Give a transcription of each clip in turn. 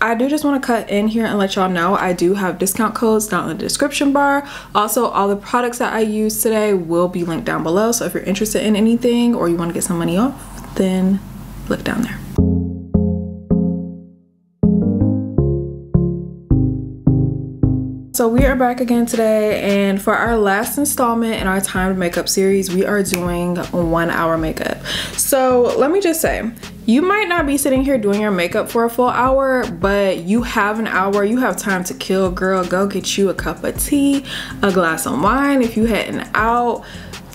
I do just want to cut in here and let y'all know I do have discount codes down in the description bar. Also, all the products that I used today will be linked down below, so if you're interested in anything or you want to get some money off, then look down there. So we are back again today, and for our last installment in our timed makeup series, we are doing 1 hour makeup. So let me just say, you might not be sitting here doing your makeup for a full hour, but you have an hour, you have time to kill, girl. Go get you a cup of tea, a glass of wine if you heading out,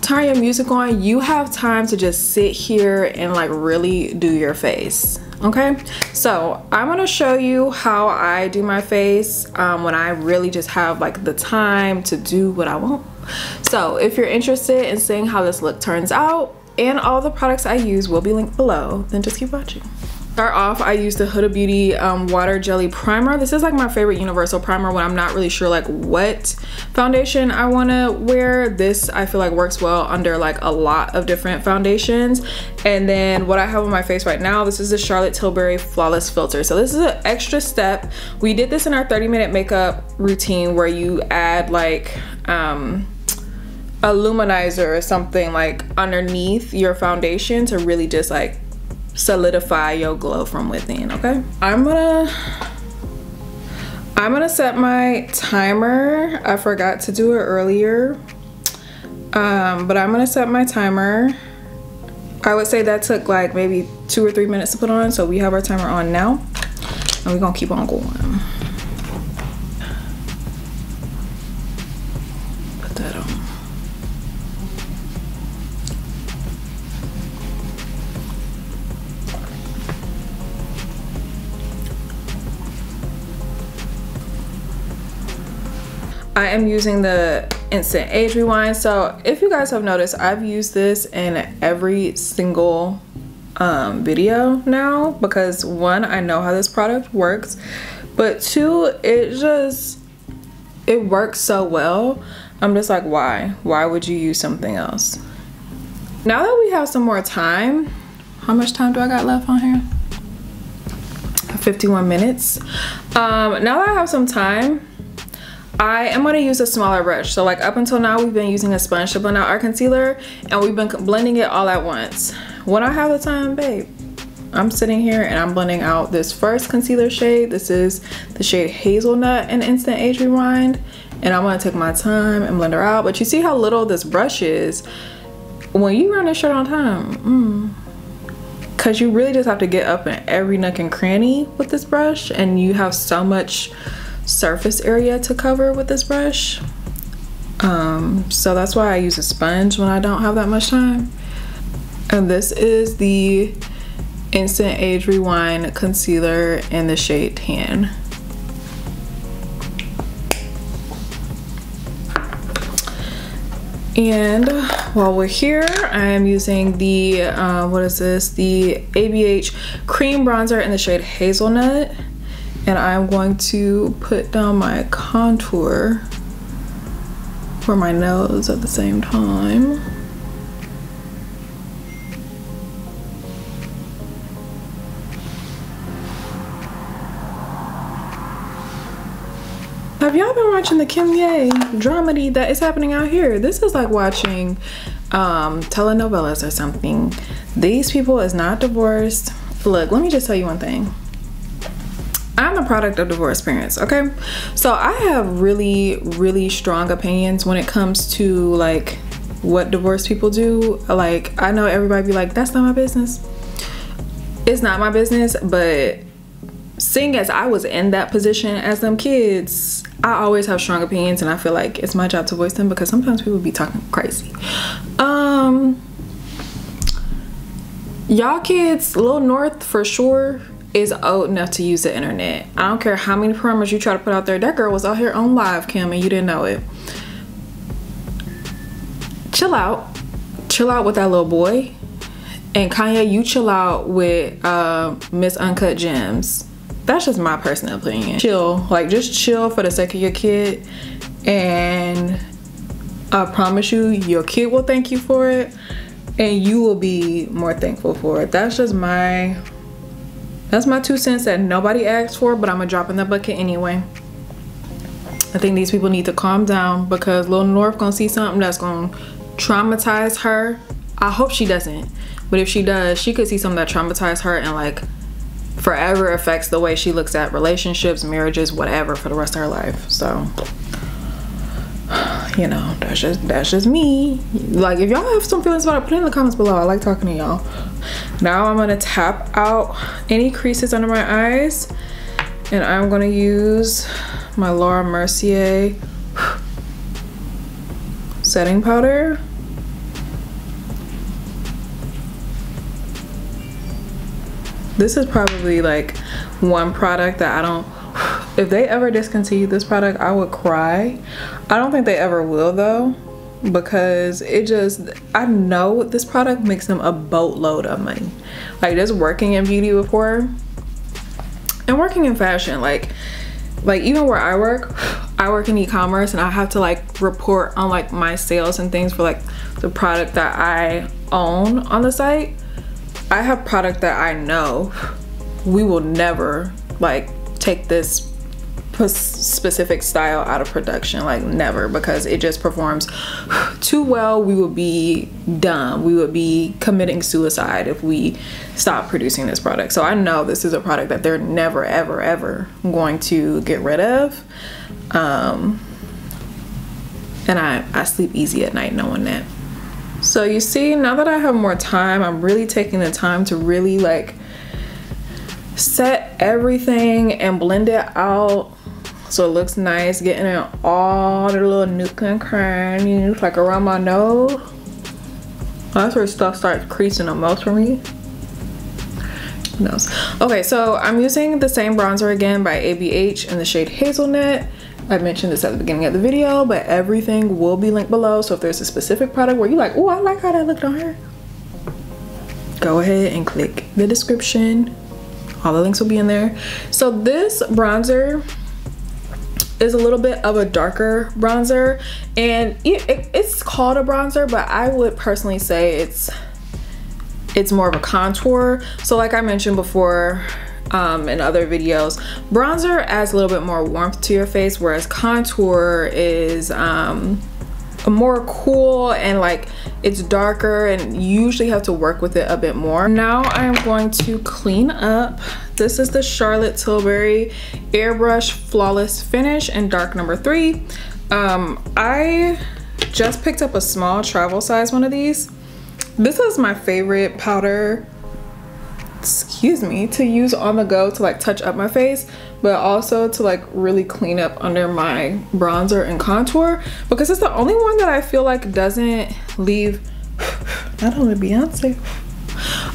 turn your music on. You have time to just sit here and like really do your face. Okay, so I'm gonna show you how I do my face when I really just have like the time to do what I want. So if you're interested in seeing how this look turns out, and all the products I use will be linked below, then just keep watching. Start off, I use the Huda Beauty Water Jelly Primer. This is like my favorite universal primer when I'm not really sure like what foundation I want to wear. This I feel like works well under like a lot of different foundations. And then what I have on my face right now, this is the Charlotte Tilbury Flawless Filter. So this is an extra step. We did this in our 30-minute makeup routine where you add like a luminizer or something like underneath your foundation to really just like solidify your glow from within. Okay, I'm gonna set my timer. I forgot to do it earlier, but I'm gonna set my timer. I would say that took like maybe 2 or 3 minutes to put on, so we have our timer on now and we're gonna keep on going. Put that on. I am using the Instant Age Rewind. So if you guys have noticed, I've used this in every single video now because 1, I know how this product works, but 2, it works so well. I'm just like, why would you use something else? Now that we have some more time, how much time do I got left on here? 51 minutes. Now that I have some time, I am going to use a smaller brush. So like up until now, we've been using a sponge to blend out our concealer and we've been blending it all at once. When I have the time, babe, I'm sitting here and I'm blending out this first concealer shade. This is the shade Hazelnut in Instant Age Rewind. And I'm going to take my time and blend her out. But you see how little this brush is? When you run this shirt on time, because you really just have to get up in every nook and cranny with this brush, and you have so much surface area to cover with this brush. So that's why I use a sponge when I don't have that much time. And this is the Instant Age Rewind concealer in the shade Tan. And while we're here, I am using the what is this, the ABH cream bronzer in the shade Hazelnut. And I'm going to put down my contour for my nose at the same time. Have y'all been watching the Kim Ye dramedy that is happening out here? This is like watching telenovelas or something. These people is not divorced. Look, let me just tell you one thing. I'm the product of divorce parents, okay? So I have really strong opinions when it comes to like what divorced people do. Like, I know everybody be like, that's not my business. It's not my business, but seeing as I was in that position as them kids, I always have strong opinions, and I feel like it's my job to voice them because sometimes people be talking crazy. Y'all kids, Lil North for sure is old enough to use the internet. I don't care how many primers you try to put out there. That girl was out here on live cam and you didn't know it. Chill out with that little boy. And Kanye, you chill out with Miss Uncut Gems. That's just my personal opinion. Chill, like just chill for the sake of your kid, and I promise you, your kid will thank you for it and you will be more thankful for it. That's That's my 2 cents that nobody asked for, but I'm gonna drop in the bucket anyway. I think these people need to calm down because Lil North gonna see something that's gonna traumatize her. I hope she doesn't, but if she does, she could see something that traumatizes her and like forever affects the way she looks at relationships, marriages, whatever, for the rest of her life. So, you know, that's just me. Like, if y'all have some feelings about it, put it in the comments below. I like talking to y'all. Now I'm gonna tap out any creases under my eyes, and I'm gonna use my Laura Mercier setting powder. This is probably like one product that I don't, if they ever discontinue this product, I would cry. I don't think they ever will though, because it just, I know this product makes them a boatload of money. Like, just working in beauty before and working in fashion, like even where I work in e-commerce, and I have to like report on like my sales and things for like the product that I own on the site. I have product that I know we will never like take this specific style out of production, like never, because it just performs too well. We would be dumb, we would be committing suicide if we stop producing this product. So I know this is a product that they're never ever ever going to get rid of, and I sleep easy at night knowing that. So you see, now that I have more time, I'm really taking the time to really like set everything and blend it out so it looks nice, getting in all the little nooks and crannies, like around my nose. That's where stuff starts creasing the most for me. Nose. Okay, so I'm using the same bronzer again by ABH in the shade Hazelnut. I mentioned this at the beginning of the video, but everything will be linked below. So if there's a specific product where you're like, oh, I like how that looked on her, go ahead and click the description. All the links will be in there. So this bronzer is a little bit of a darker bronzer, and it's called a bronzer, but I would personally say it's more of a contour. So like I mentioned before, in other videos, bronzer adds a little bit more warmth to your face, whereas contour is a more cool, and like it's darker, and you usually have to work with it a bit more. Now I'm going to clean up. This is the Charlotte Tilbury Airbrush Flawless Finish in dark number 3. I just picked up a small travel size one of these. This is my favorite powder, excuse me, to use on the go to like touch up my face, but also to like really clean up under my bronzer and contour, because it's the only one that I feel like doesn't leave, not only Beyonce,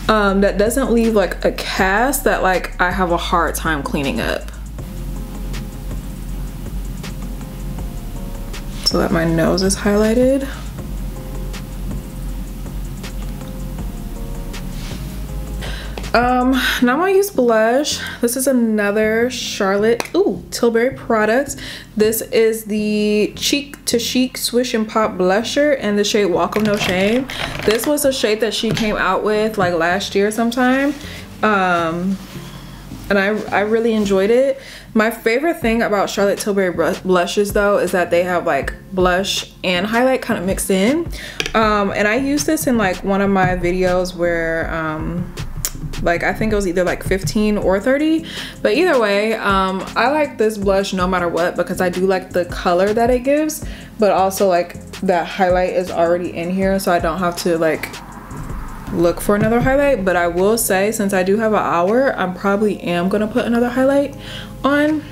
that doesn't leave like a cast that like I have a hard time cleaning up. So that my nose is highlighted. Now I'm gonna use blush. This is another Charlotte Tilbury product. This is the Cheek to Chic Swish and Pop blusher in the shade Walk of No Shame. This was a shade that she came out with like last year sometime, and I really enjoyed it. My favorite thing about Charlotte Tilbury blushes though is that they have like blush and highlight kind of mixed in, and I used this in like one of my videos where like I think it was either like 15 or 30, but either way, I like this blush no matter what, because I do like the color that it gives, but also like that highlight is already in here, so I don't have to like look for another highlight. But I will say, since I do have an hour, I probably am gonna put another highlight on.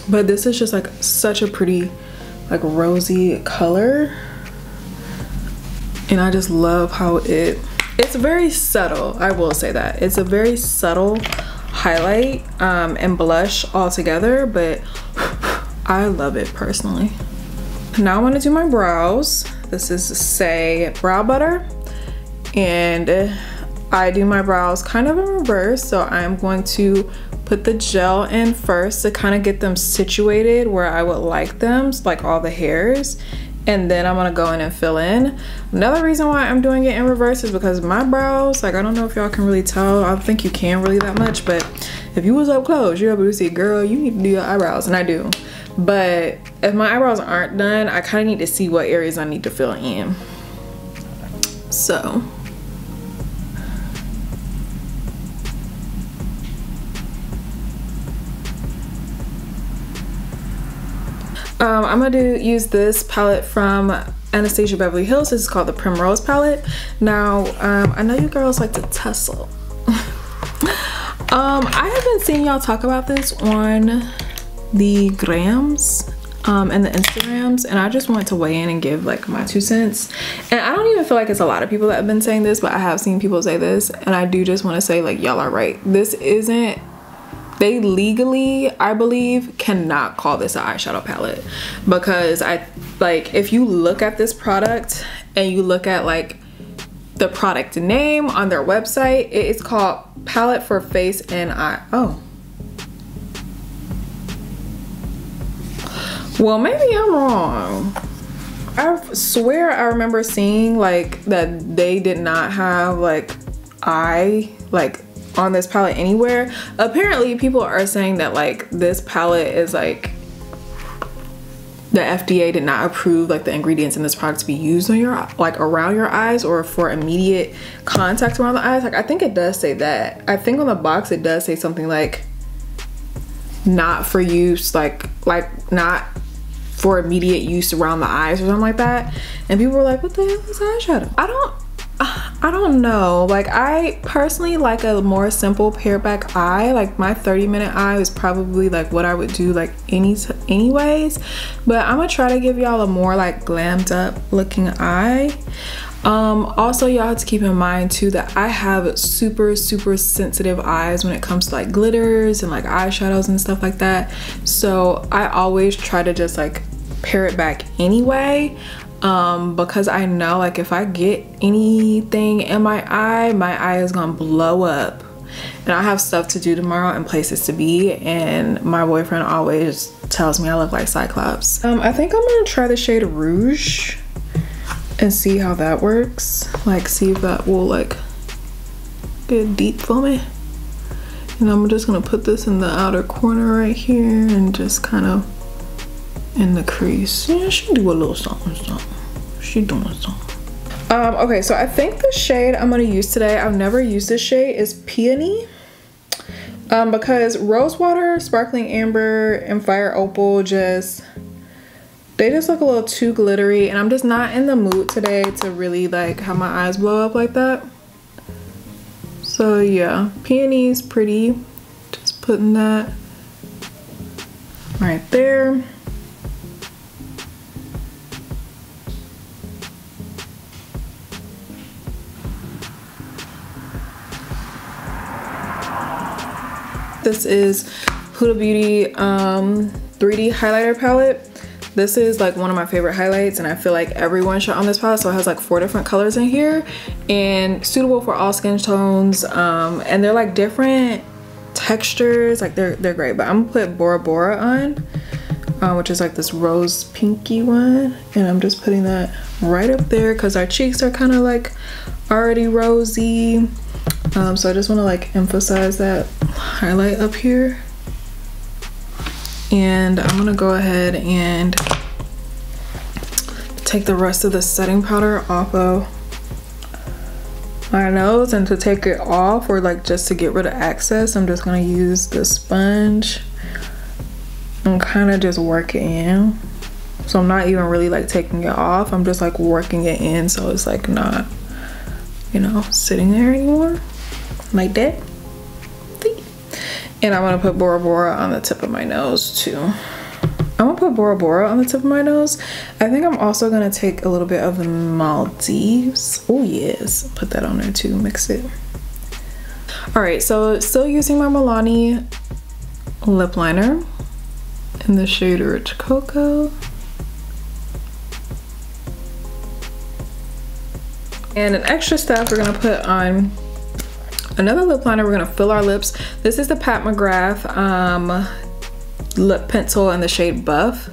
But this is just like such a pretty like rosy color, and I just love how it's very subtle. I will say that it's a very subtle highlight and blush all together, but I love it personally. Now I want to do my brows. This is Say Brow Butter, and I do my brows kind of in reverse. So I'm going to put the gel in first to kind of get them situated where I would like them, like all the hairs, and then I'm gonna go in and fill in. Another reason why I'm doing it in reverse is because my brows, like, I don't know if y'all can really tell. I don't think you can really that much, but if you was up close, you're able to see, girl, you need to do your eyebrows, and I do. But if my eyebrows aren't done, I kind of need to see what areas I need to fill in. So I'm gonna use this palette from Anastasia Beverly Hills. This is called the Primrose Palette. Now, I know you girls like to tussle. I have been seeing y'all talk about this on the Grams and the Instagrams, and I just wanted to weigh in and give like my 2 cents. And I don't even feel like it's a lot of people that have been saying this, but I have seen people say this, and I do just want to say, like, y'all are right. This isn't, they legally, I believe, cannot call this an eyeshadow palette, because if you look at this product and you look at like the product name on their website, it's called Palette for Face and Eye. Oh, well, maybe I'm wrong. I swear I remember seeing like that they did not have like eye like on this palette anywhere. Apparently people are saying that like this palette is like, the FDA did not approve like the ingredients in this product to be used on your, like, around your eyes or for immediate contact around the eyes. Like, I think it does say that. I think on the box it does say something like not for use, like not for immediate use around the eyes or something like that. And people were like, what the hell is eyeshadow? I don't know. Like, I personally like a more simple pared back eye. Like, my 30-minute eye is probably like what I would do like anyways, but I'm gonna try to give y'all a more like glammed up looking eye. Also, y'all have to keep in mind too that I have super sensitive eyes when it comes to like glitters and like eyeshadows and stuff like that, so I always try to just like pare it back anyway, because I know like if I get anything in my eye is gonna blow up, and I have stuff to do tomorrow and places to be, and my boyfriend always tells me I look like Cyclops. I think I'm gonna try the shade Rouge and see how that works, like see if that will like get deep for me. And I'm just gonna put this in the outer corner right here and just kind of in the crease. Yeah, she do a little something. She doing something. Okay, so I think the shade I'm gonna use today, I've never used this shade, is Peony. Because Rosewater, Sparkling Amber, and Fire Opal they just look a little too glittery, and I'm just not in the mood today to really like have my eyes blow up like that. So yeah, Peony is pretty. Just putting that right there. This is Huda Beauty 3D highlighter palette. This is like one of my favorite highlights, and I feel like everyone should own this palette. So it has like 4 different colors in here and suitable for all skin tones, and they're like different textures, like they're great. But I'm gonna put Bora Bora on, which is like this rose pinky one, and I'm just putting that right up there because our cheeks are kind of like already rosy. So I just want to like emphasize that highlight up here. And I'm gonna go ahead and take the rest of the setting powder off of my nose, and to take it off or like just to get rid of excess, I'm just gonna use the sponge and kind of just work it in. So I'm not even really like taking it off, I'm just like working it in so it's like not, you know, sitting there anymore like that. And I'm gonna put Bora Bora on the tip of my nose too. I'm gonna put Bora Bora on the tip of my nose. I think I'm also gonna take a little bit of the Maldives. Oh yes, put that on there too, mix it. All right, so still using my Milani lip liner in the shade Rich Cocoa. And an extra step, we're gonna put on another lip liner. We're gonna fill our lips. This is the Pat McGrath lip pencil in the shade Buff.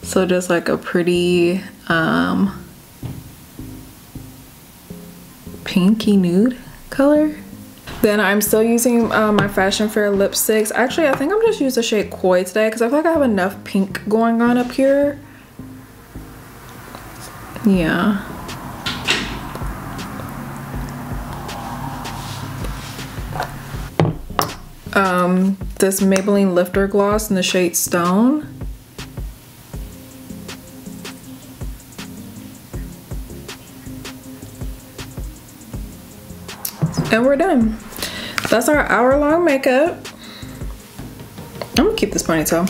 So just like a pretty pinky nude color. Then I'm still using my Fashion Fair lipsticks. Actually, I think I'm just using the shade Koi today because I feel like I have enough pink going on up here. Yeah. This Maybelline Lifter Gloss in the shade Stone. And we're done. That's our hour-long makeup. I'm gonna keep this ponytail.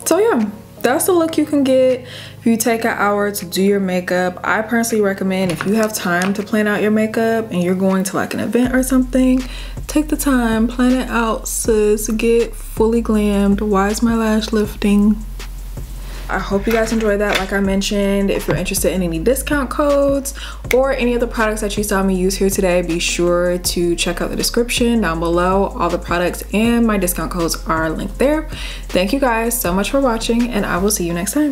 So yeah, that's the look you can get if you take an hour to do your makeup. I personally recommend if you have time to plan out your makeup and you're going to like an event or something, take the time, plan it out, sis. Get fully glammed. Why is my lash lifting? I hope you guys enjoyed that. Like I mentioned, if you're interested in any discount codes or any of the products that you saw me use here today, be sure to check out the description down below. All the products and my discount codes are linked there. Thank you guys so much for watching, and I will see you next time.